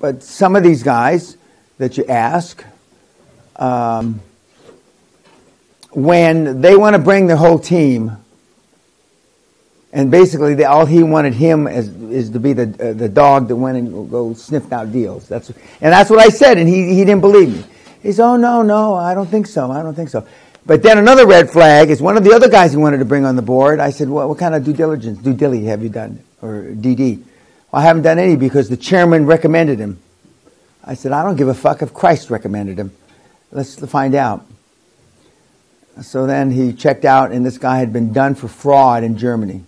But some of these guys that you ask, when they want to bring the whole team, and basically all he wanted him is to be the dog that went and go sniffed out deals. That's what I said, and he didn't believe me. He said, "Oh no, I don't think so. I don't think so." But then another red flag is one of the other guys he wanted to bring on the board. I said, "Well, what kind of due dilly have you done, or DD?" "Well, I haven't done any because the chairman recommended him." I said, "I don't give a fuck if Christ recommended him. Let's find out." So then he checked out, and this guy had been done for fraud in Germany.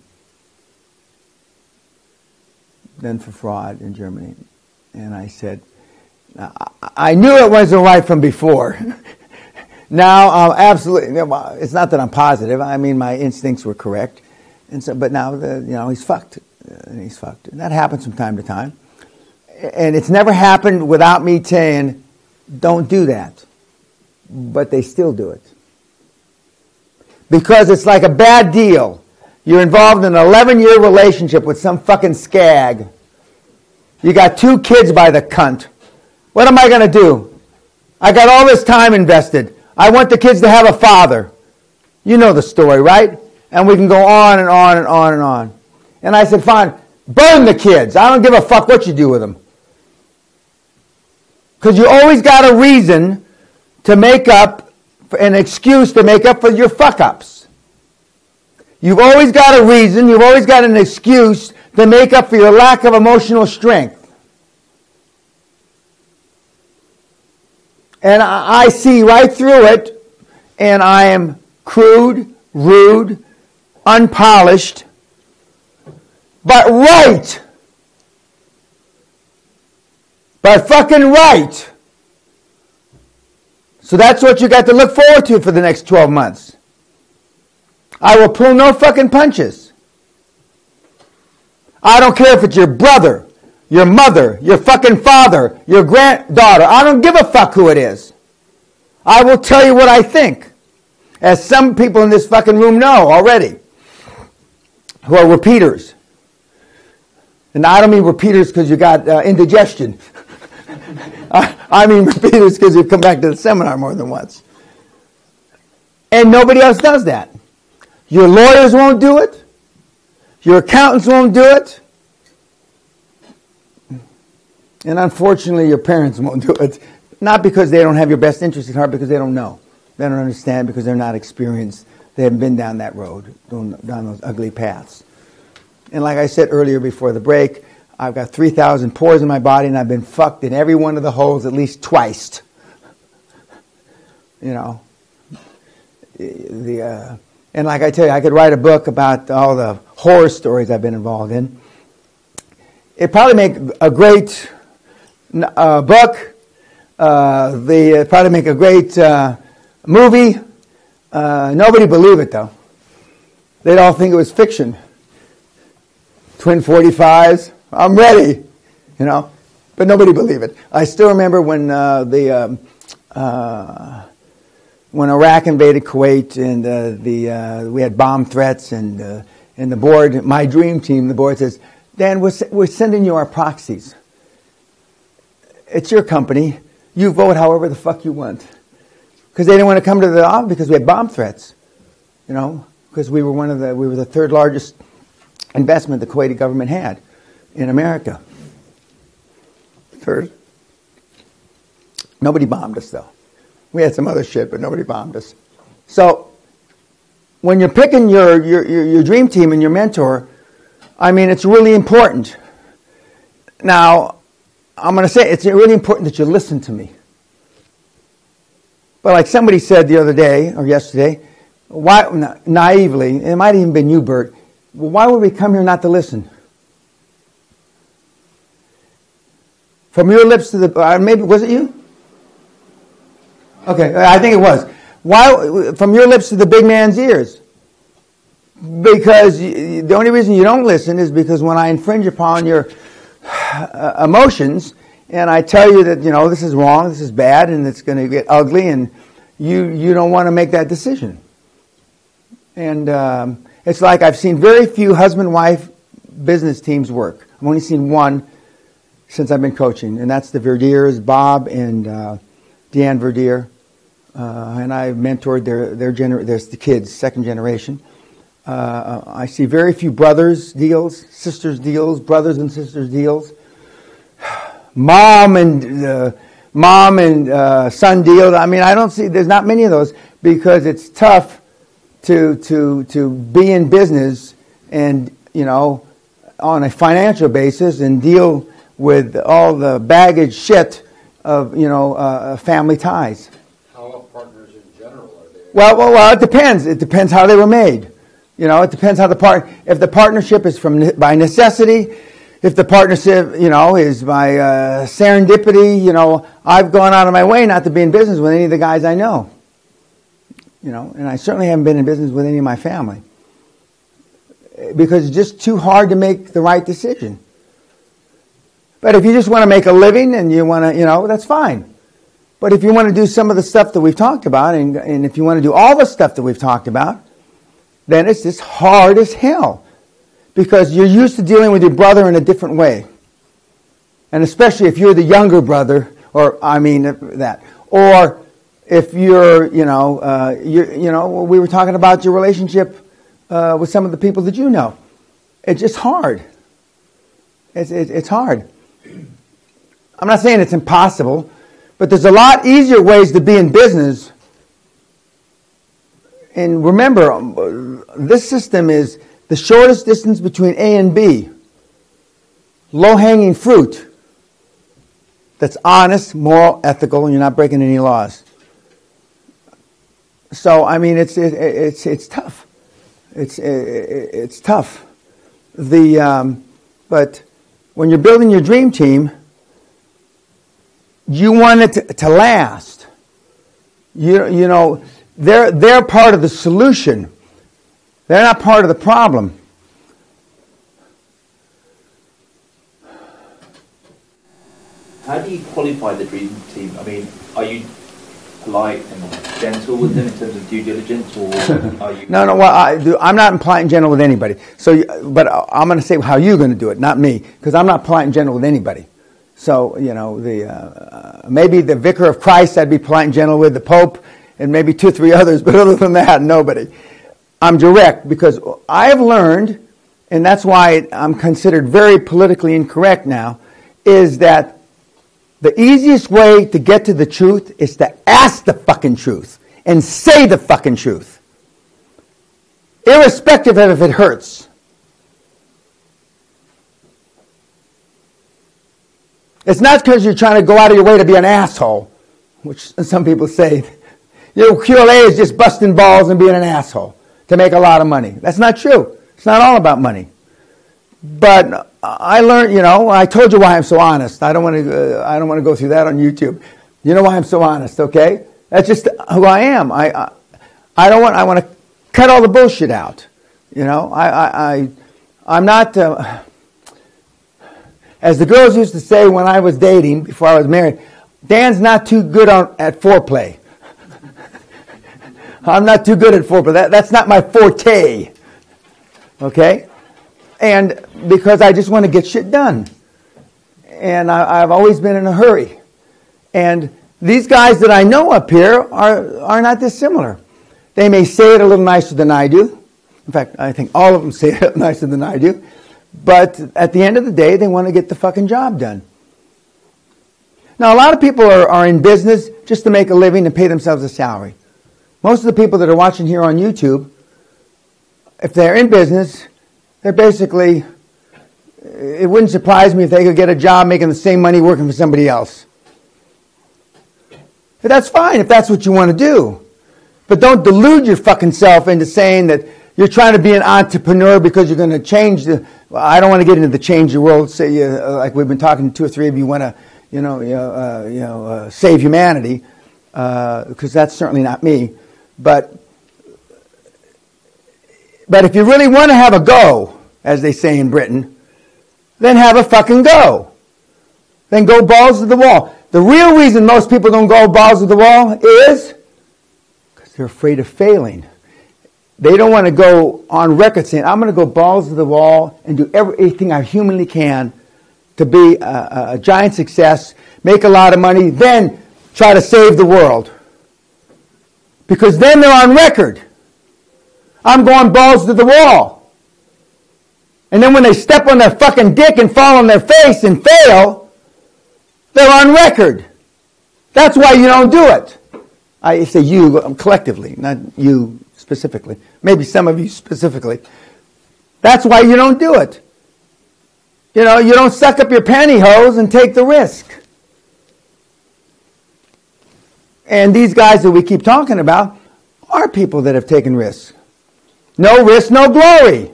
And I said, I knew it wasn't right from before. Now, absolutely, it's not that I'm positive. I mean, my instincts were correct. And so, but now, he's fucked. And he's fucked. And that happens from time to time. And it's never happened without me saying, don't do that. But they still do it. Because it's like a bad deal. You're involved in an 11-year relationship with some fucking scag. You got 2 kids by the cunt. What am I going to do? I got all this time invested. I want the kids to have a father. You know the story, right? And we can go on and on and on and on. And I said, fine, burn the kids. I don't give a fuck what you do with them. Because you always got a reason to make up, an excuse to make up for your fuck-ups. You've always got a reason, you've always got an excuse to make up for your lack of emotional strength. And I see right through it, and I am crude, rude, unpolished, but right. But fucking right. So that's what you got to look forward to for the next 12 months. I will pull no fucking punches. I don't care if it's your brother, your mother, your fucking father, your granddaughter. I don't give a fuck who it is. I will tell you what I think. As some people in this fucking room know already. Who are repeaters. And I don't mean repeaters because you got indigestion. I mean repeaters because you've come back to the seminar more than once. And nobody else does that. Your lawyers won't do it. Your accountants won't do it. And unfortunately, your parents won't do it. Not because they don't have your best interest at heart, because they don't know. They don't understand because they're not experienced. They haven't been down that road, down those ugly paths. And like I said earlier before the break, I've got 3,000 pores in my body, and I've been fucked in every one of the holes at least twice. You know. And like I tell you, I could write a book about all the horror stories I've been involved in. It'd probably make a great book. It'd probably make a great movie. Nobody believe it, though. They'd all think it was fiction. Twin 45s. I'm ready. You know. But nobody believe it. I still remember when when Iraq invaded Kuwait, and we had bomb threats, and the board, my dream team, the board says, Dan, we're sending you our proxies. It's your company. You vote however the fuck you want. Because they didn't want to come to the office because we had bomb threats. You know, because we were the third largest investment the Kuwaiti government had in America. Third. Nobody bombed us, though. We had some other shit, but nobody bombed us. So, when you're picking your dream team and your mentor, I mean, it's really important. Now, I'm going to say it's really important that you listen to me. But like somebody said the other day, or yesterday, why, naively, it might have even been you, Bert, well, why would we come here not to listen? From your lips to the, maybe, was it you? Okay, I think it was. Why, from your lips to the big man's ears? Because the only reason you don't listen is because when I infringe upon your emotions and I tell you that, you know, this is wrong, this is bad, and it's going to get ugly, and you don't want to make that decision. And it's like I've seen very few husband-wife business teams work. I've only seen one since I've been coaching, and that's the Verdiers, Bob and Deanne Verdier, and I mentored there's the kids, second generation. I see very few brothers deals, sisters deals, brothers and sisters deals, mom and son deals. I mean, I don't see. There's not many of those because it's tough to be in business and on a financial basis and deal with all the baggage shit of family ties. How are partners in general? Are they? Well, it depends. It depends how they were made. It depends how if the partnership is by necessity, if the partnership, is by serendipity, I've gone out of my way not to be in business with any of the guys I know. And I certainly haven't been in business with any of my family. Because it's just too hard to make the right decision. But if you just want to make a living and you want to, that's fine. But if you want to do some of the stuff that we've talked about, and if you want to do all the stuff that we've talked about, then it's just hard as hell. Because you're used to dealing with your brother in a different way. And especially if you're the younger brother, or if you're, we were talking about your relationship with some of the people that you know. It's just hard. It's hard. I'm not saying it's impossible, but there's a lot easier ways to be in business. And remember, this system is the shortest distance between A and B. Low-hanging fruit. That's honest, moral, ethical, and you're not breaking any laws. So, I mean, it's tough. It's tough. But when you're building your dream team, you want it to last. They're part of the solution. They're not part of the problem. How do you qualify the dream team? I mean, are you polite and gentle with them in terms of due diligence, or are you? No. Well, I'm not polite and gentle with anybody. But I'm going to say how you're going to do it, not me, because I'm not polite and gentle with anybody. So maybe the Vicar of Christ I'd be polite and gentle with, the Pope, and maybe 2 or 3 others. But other than that, nobody. I'm direct because I have learned, and that's why I'm considered very politically incorrect now, is that the easiest way to get to the truth is to ask the fucking truth and say the fucking truth, irrespective of if it hurts. It's not because you're trying to go out of your way to be an asshole, which some people say. QLA is just busting balls and being an asshole to make a lot of money. That's not true. It's not all about money. But I learned, I told you why I'm so honest. I don't want to go through that on YouTube. You know why I'm so honest, okay? That's just who I am. I want to cut all the bullshit out. I'm not, as the girls used to say when I was dating, before I was married, Dan's not too good at foreplay. I'm not too good at foreplay. That's not my forte. Okay? And because I just want to get shit done. And I've always been in a hurry. And these guys that I know up here are not dissimilar. They may say it a little nicer than I do. In fact, I think all of them say it nicer than I do. But at the end of the day, they want to get the fucking job done. Now, a lot of people are in business just to make a living and pay themselves a salary. Most of the people that are watching here on YouTube, if they're in business, they're basically, it wouldn't surprise me if they could get a job making the same money working for somebody else. But that's fine if that's what you want to do. But don't delude your fucking self into saying that you're trying to be an entrepreneur because you're going to change the, I don't want to get into the change the world, say, like we've been talking to 2 or 3 of you want to, save humanity, because that's certainly not me. But if you really want to have a go, as they say in Britain, then have a fucking go. Then go balls to the wall. The real reason most people don't go balls to the wall is because they're afraid of failing. They don't want to go on record saying, I'm going to go balls to the wall and do everything I humanly can to be a giant success, make a lot of money, then try to save the world. Because then they're on record. I'm going balls to the wall. And then when they step on their fucking dick and fall on their face and fail, they're on record. That's why you don't do it. I say you collectively, not you specifically. Maybe some of you specifically. That's why you don't do it. You know, you don't suck up your pantyhose and take the risk. And these guys that we keep talking about are people that have taken risks. No risk, no glory.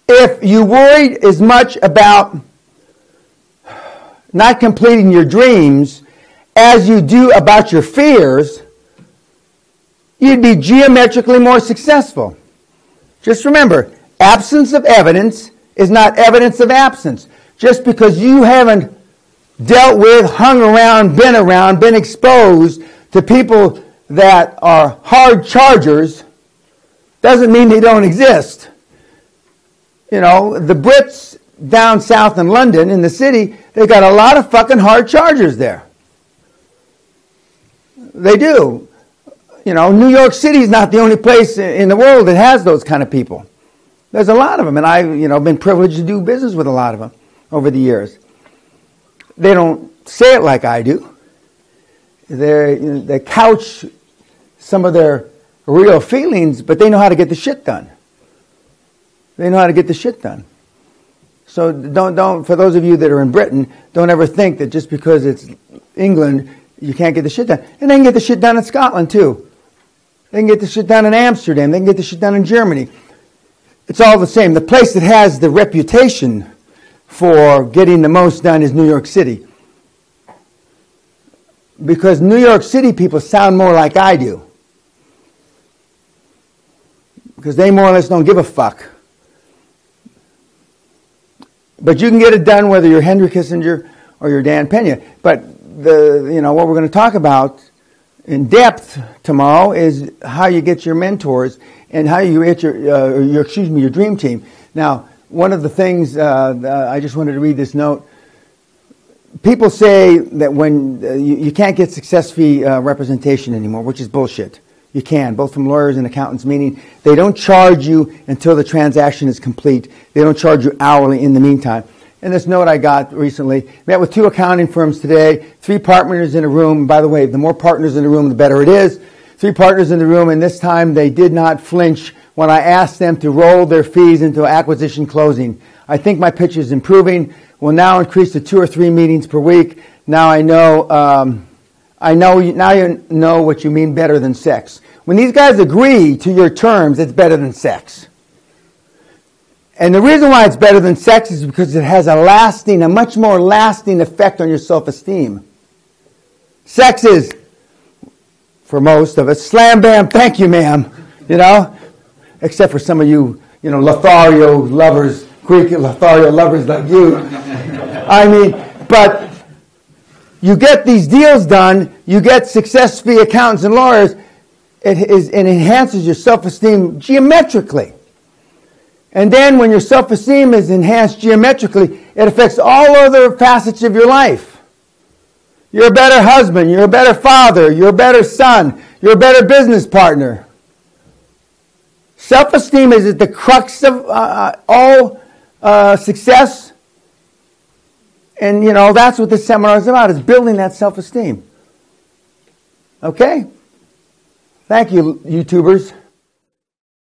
If you worried as much about not completing your dreams as you do about your fears, you'd be geometrically more successful. Just remember, absence of evidence is not evidence of absence. Just because you haven't dealt with, hung around, been exposed to people that are hard chargers, doesn't mean they don't exist. You know, the Brits down south in London, in the city, they got a lot of fucking hard chargers there. They do. You know, New York City is not the only place in the world that has those kind of people. There's a lot of them, and I've been privileged to do business with a lot of them over the years. They don't say it like I do. They couch some of their real feelings, but they know how to get the shit done. They know how to get the shit done. So don't, for those of you that are in Britain, don't ever think that just because it's England, you can't get the shit done. And they can get the shit done in Scotland too. They can get the shit done in Amsterdam. They can get the shit done in Germany. It's all the same. The place that has the reputation for getting the most done is New York City. Because New York City people sound more like I do. Because they more or less don't give a fuck. But you can get it done whether you're Henry Kissinger or you're Dan Peña. But what we're going to talk about in depth tomorrow is how you get your mentors and how you get your dream team. Now, one of the things I just wanted to read this note. People say that when you can't get success fee representation anymore, which is bullshit. You can, both from lawyers and accountants, meaning they don't charge you until the transaction is complete. They don't charge you hourly in the meantime. And this note I got recently, met with 2 accounting firms today, 3 partners in a room. By the way, the more partners in the room, the better it is. 3 partners in the room, and this time they did not flinch when I asked them to roll their fees into acquisition closing. I think my pitch is improving. We'll now increase to 2 or 3 meetings per week. Now now you know what you mean better than sex. When these guys agree to your terms, it's better than sex. And the reason why it's better than sex is because it has a much more lasting effect on your self-esteem. Sex is, for most of us, slam bam, thank you ma'am, except for some of you, Lothario lovers, Greek Lothario lovers like you. But you get these deals done, you get success fee accountants and lawyers, it enhances your self-esteem geometrically. And then when your self-esteem is enhanced geometrically, it affects all other facets of your life. You're a better husband, you're a better father, you're a better son, you're a better business partner. Self-esteem is at the crux of all success. And, that's what this seminar is about, is building that self-esteem. Okay? Thank you, YouTubers.